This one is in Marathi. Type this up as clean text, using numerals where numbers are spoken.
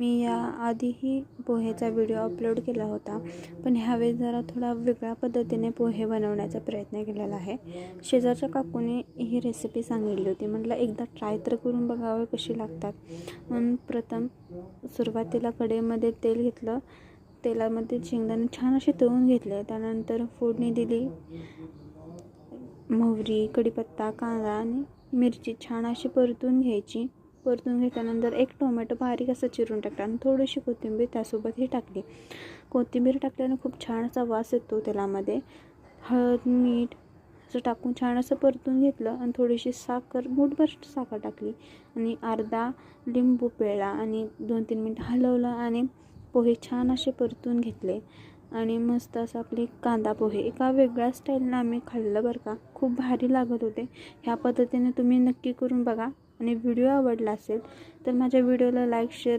मी या आधीही पोहेचा व्हिडिओ अपलोड केला होता, पण ह्यावेळेस जरा थोडा वेगळ्या पद्धतीने पोहे बनवण्याचा प्रयत्न केलेला आहे. शेजारच्या काकूने ही रेसिपी सांगितली होती. म्हटलं एकदा ट्राय तर करून बघावं कशी लागतात. म्हणून प्रथम सुरुवातीला कढईमध्ये तेल घेतलं. तेलामध्ये शेंगदाणे छान असे तळून घेतले. त्यानंतर फोडणी दिली. मोहरी, कढीपत्ता, कांदा आणि मिरची छान अशी परतून घ्यायची. परतून घेतल्यानंतर एक टोमॅटो बारीक असं चिरून टाकला आणि थोडीशी कोथिंबीर त्यासोबतही टाकली. कोथिंबीर टाकल्याने खूप छान असा वास येतो तेलामध्ये. हळद, मीठ असं टाकून छान असं परतून घेतलं आणि थोडीशी साखर, मूठभर साखर टाकली आणि अर्धा लिंबू पिळला आणि 2-3 मिनिट हलवलं आणि पोहे छान असे परतून घेतले आणि मस्त असं आपले कांदा पोहे एका वेगळ्या स्टाईलनं आम्ही खाल्लं बरं का. खूप भारी लागत होते. ह्या पद्धतीने तुम्ही नक्की करून बघा आणि व्हिडिओ आवडला असेल तर माझ्या व्हिडिओला लाईक, शेअर